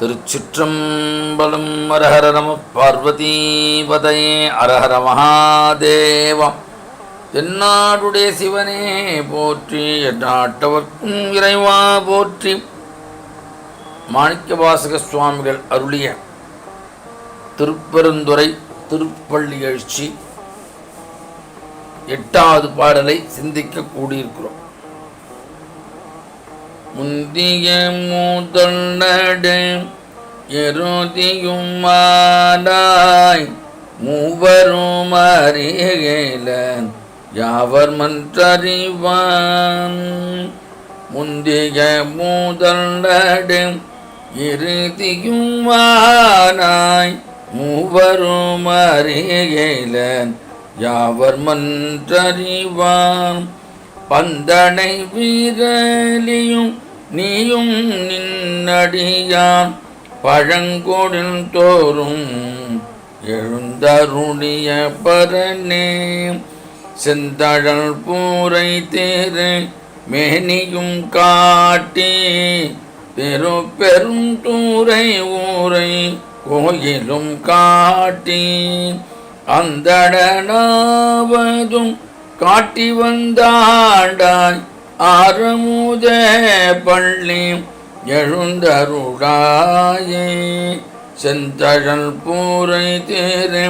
திருச்சிற்றம்பலம். அரஹர நம பார்வதீபதையே. அரஹர மகாதேவம். தென்னாடுடைய சிவனே போற்றி, எந்நாட்டவர்க்கும் இறைவா போற்றி. மாணிக்கவாசக சுவாமிகள் அருளிய திருப்பெருந்துறை திருப்பள்ளி எழுச்சி 8வது பாடலை சிந்திக்க கூடியிருக்கிறோம். முந்திய முதல் நடு எருதியும் மானாய் மூவரும் அறியல யாவர் மன்றறிவான். முந்திய முதல் நடு இறுதியும் மானாய் மூவரும் அறியல யாவர் மன்றறிவான். பந்தனை வீரலியும் நீயும் நின்னடியான் பழங்கொடில் தோறும் எழுந்தருளிய பரனே. செந்தழல் பூரை தேரு மேனியும் காட்டி பெரு பெரும் தூரை ஊரை கோயிலும் காட்டி அந்தடனாவதும் காட்டி வந்தாண்டாய் ஆரமுத பள்ளி எழுந்தருளாயே. செந்தழல் பூரை தேரு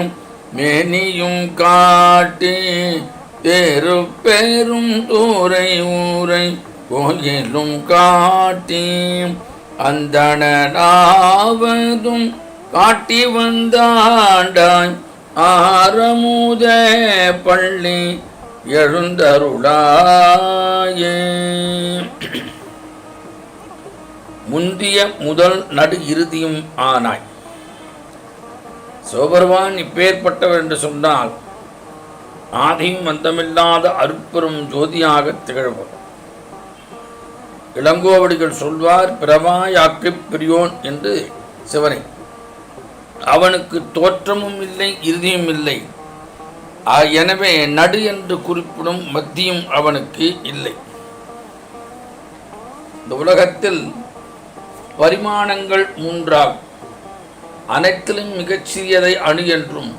மேனியும் காட்டி தேரு பெரும் தூரை ஊரை கோயிலும் காட்டி அந்தணனாவதும் காட்டி வந்தாண்டாய் ஆரமுத பள்ளி எழுந்தருளாயே. முந்திய முதல் நடு இறுதியும் ஆனாய். சிவபெருமான் இப்பேற்பட்டவர் என்று சொன்னால் ஆதியும் அந்தமில்லாத அருட்பெரும் ஜோதியாக திகழ்வர். இளங்கோவடிகள் சொல்வார், பிரவாயாக்கிப் பிரியோன் என்று சிவனை. அவனுக்கு தோற்றமும் இல்லை, இறுதியும் இல்லை. எனவே நடு என்று குறிப்பிடும் மத்தியும் அவனுக்கு இல்லை. இந்த உலகத்தில் பரிமாணங்கள் 3ஆகும். அனைத்திலும் மிகச்சிறியதை அணு என்றும்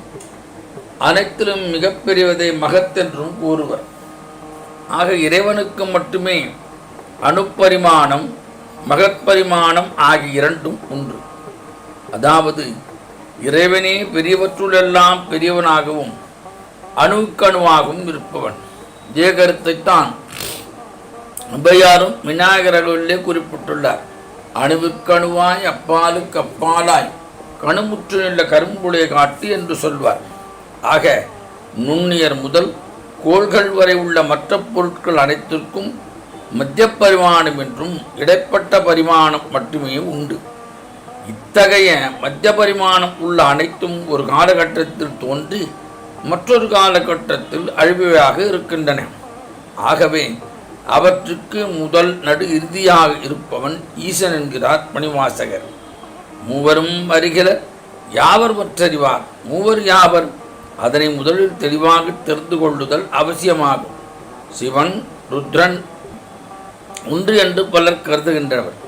அனைத்திலும் மிகப்பெரியதை மகத்தென்றும் கூறுவர். ஆக இறைவனுக்கு மட்டுமே அணுப்பரிமாணம் மகப்பரிமாணம் ஆகிய இரண்டும் ஒன்று. அதாவது இறைவனே பெரியவற்றுள்ளெல்லாம் பெரியவனாகவும் அணுக்கணுவாகவும் இருப்பவன். இதே கருத்தைத்தான் உபயாரும் விநாயகரே குறிப்பிட்டுள்ளார். அணுவுக்கணுவாய் அப்பாலுக்கு அப்பாலாய் கணுமுற்று நின்ற கரும்புடைய காட்டி என்று சொல்வார். ஆக நுண்ணியர் முதல் கோள்கள் வரை உள்ள மற்ற பொருட்கள் அனைத்திற்கும் மத்திய பரிமாணம் என்றும் இடைப்பட்ட பரிமாணம் மட்டுமே உண்டு. இத்தகைய மத்திய பரிமாணம் உள்ள அனைத்தும் ஒரு காலகட்டத்தில் தோன்றி மற்றொரு காலகட்டத்தில் அழிவையாக இருக்கின்றன. ஆகவே அவற்றுக்கு முதல் நடு இறுதியாக இருப்பவன் ஈசன் என்கிறார் மணிவாசகர். மூவரும் அறிகிலர் யாவர் மற்றறிவார். மூவர் யாவர்? அதனை முதலில் தெளிவாக தெரிந்து கொள்ளுதல் அவசியமாகும். சிவன் ருத்ரன் ஒன்று என்று பலர் கருதுகின்றனர்.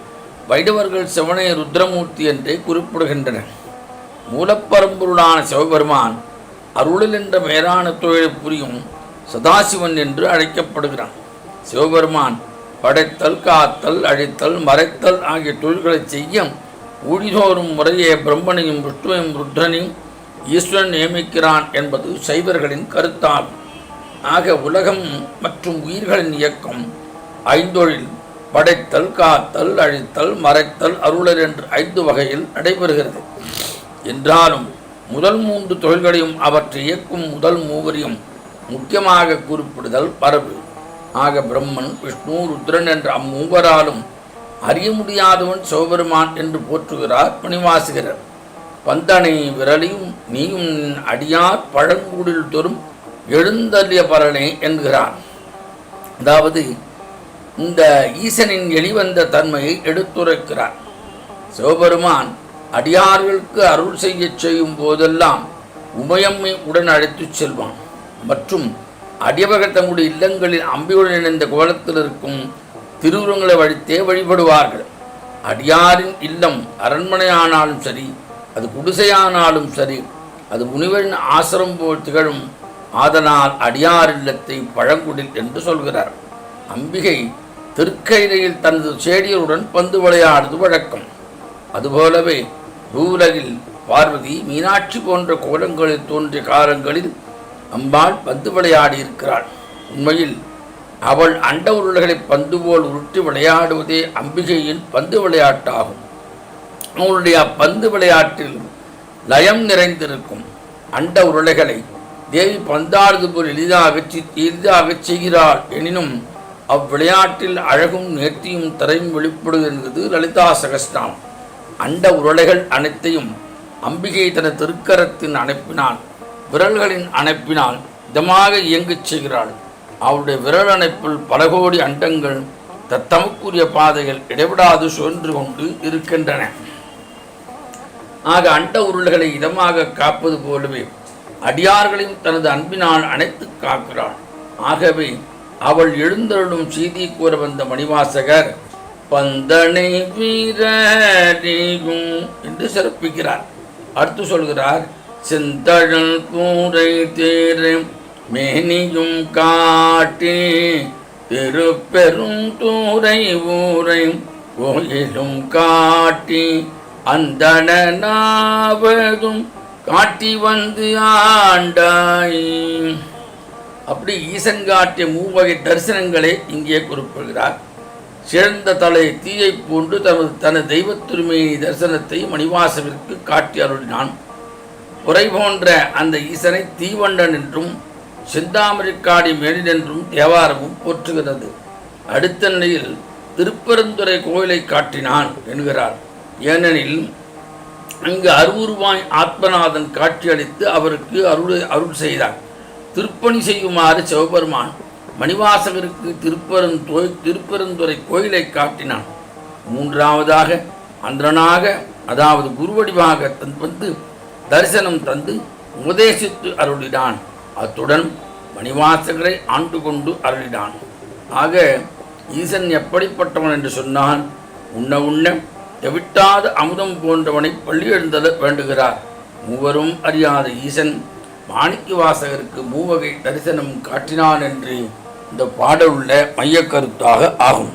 வைணவர்கள் சிவனை ருத்ரமூர்த்தி என்றே குறிப்பிடுகின்றனர். மூலப்பரம்பொருளான சிவபெருமான் அருளில் என்ற மேலான தொழிலை புரியும் சதாசிவன் என்று அழைக்கப்படுகிறான். சிவபெருமான் படைத்தல், காத்தல், அழித்தல், மறைத்தல் ஆகிய தொழில்களை செய்ய ஊழிதோறும் முறையே பிரம்மனையும் விஷ்ணுவையும் ருத்ரனையும் ஈஸ்வரன் நியமிக்கிறான் என்பது சைவர்களின் கருத்தாகும். ஆக உலகம் மற்றும் உயிர்களின் இயக்கம் ஐந்தொழில் படைத்தல், காத்தல், அழித்தல், மறைத்தல், அருளர் என்று 5 வகையில் நடைபெறுகிறது. என்றாலும் முதல் 3 தொழில்களையும் அவற்றை இயக்கும் முதல் மூவரையும் முக்கியமாக குறிப்பிடுதல் மரபு. ஆக பிரம்மன், விஷ்ணு, ருத்ரன் என்ற அம்மூவராலும் அறிய முடியாதவன் சிவபெருமான் என்று போற்றுகிறார் மணிவாசகர். பந்தனை விரலியும் நீயும் அடியார் பழங்கூடில் தோறும் எழுந்தள்ளிய பலனே என்கிறார். அதாவது இந்த ஈசனின் எளிவந்த தன்மையை எடுத்துரைக்கிறார். சிவபெருமான் அடியார்களுக்கு அருள் செய்யும் போதெல்லாம் உமையம்மை உடன் அழைத்துச் செல்வான். மற்றும் அடியவர்கள் தங்களுடைய இல்லங்களில் அம்பியுடன் இணைந்த கோலத்தில் இருக்கும் திருவுருவங்களை வழித்தே வழிபடுவார்கள். அடியாரின் இல்லம் அரண்மனையானாலும் சரி, அது குடிசையானாலும் சரி, அது முனிவரின் ஆசிரம் போல் திகழும். ஆதனால் அடியார் இல்லத்தை பழங்குடில் என்று சொல்கிறார். அம்பிகை திருக்கையிலையில் தனது செடியருடன் பந்து விளையாடுவது வழக்கம். அதுபோலவே பூவுலகில் பார்வதி, மீனாட்சி போன்ற கோலங்களில் தோன்றிய காலங்களில் அம்பாள் பந்து விளையாடி இருக்கிறாள். உண்மையில் அவள் அண்ட உருளைகளை பந்து போல் உருட்டி விளையாடுவதே அம்பிகையின் பந்து விளையாட்டாகும். அவளுடைய அப்பந்து விளையாட்டில் லயம் நிறைந்திருக்கும். அண்ட உருளைகளை தேவி பந்தாடுவது போல் எளிதாக செய்கிறாள். எனினும் அவ்விளையாட்டில் அழகும் நேர்த்தியும் திரையும் வெளிப்படுகிறது லலிதா சகஸ்ரநாமம். அண்ட உருளைகள் அனைத்தையும் அம்பிகை தனது திருக்கரத்தின் அணைப்பினால், விரல்களின் அணைப்பினால் இதமாக இயங்கச் செய்கிறாள். அவருடைய விரல் அணைப்பில் பல கோடி அண்டங்கள் தத்தமக்குரிய பாதைகள் இடைவிடாது சுழன்று கொண்டு இருக்கின்றன. ஆக அண்ட உருள்களை இதமாக காப்பது போலவே அடியார்களையும் தனது அன்பினால் அணைத்து காக்கிறாள். ஆகவே அவள் எழுந்தருளும் செய்தி கூற வந்த மணிவாசகர் பந்தனை வீரரியும் என்று சிறப்பிக்கிறார். அடுத்து சொல்கிறார், செந்தழல் கூரை தேரை மேனியும் காட்டி திருப்பெரும் தூரை ஊரை கோயிலும் காட்டி அந்தனாவதும் காட்டி வந்து ஆண்டாய். அப்படி ஈசன் காட்டிய மூவகை தரிசனங்களை இங்கே குறிப்பிடுகிறார். சிறந்த தலை தீயை போன்று தனது தெய்வத்துரிமையை தரிசனத்தை மணிவாசவிற்கு காட்டி அருளினான். உரை போன்ற அந்த ஈசனை தீவண்டன் என்றும் செந்தாமரைக்காடி மேனின் என்றும் தேவாரமும் போற்றுகிறது. அடுத்த நிலையில் திருப்பெருந்துறை கோயிலை காட்டினான் என்கிறார். ஏனெனில் அங்கு அருவுருவாய் ஆத்மநாதன் காட்சியளித்து அவருக்கு அருள் செய்தார். திருப்பணி செய்யுமாறு சிவபெருமான் மணிவாசகருக்கு திருப்பெருந்துறை கோயிலை காட்டினான். மூன்றாவதாக அன்றனாக, அதாவது குருவடிவாக வந்து தரிசனம் தந்து உபதேசித்து அருளினான். அத்துடன் மணிவாசகரை ஆண்டு கொண்டு அருளினான். ஆக ஈசன் எப்படிப்பட்டவன் என்று சொன்னால், உண்ண உண்ண எவிட்டாத அமுதம் போன்றவனை பள்ளி எழுந்தல வேண்டுகிறார். மூவரும் அறியாத ஈசன் மாணிக்க வாசகருக்கு மூவகை தரிசனம் காட்டினான் என்று இந்த பாடலுள்ள மையக்கருத்தாக ஆகும்.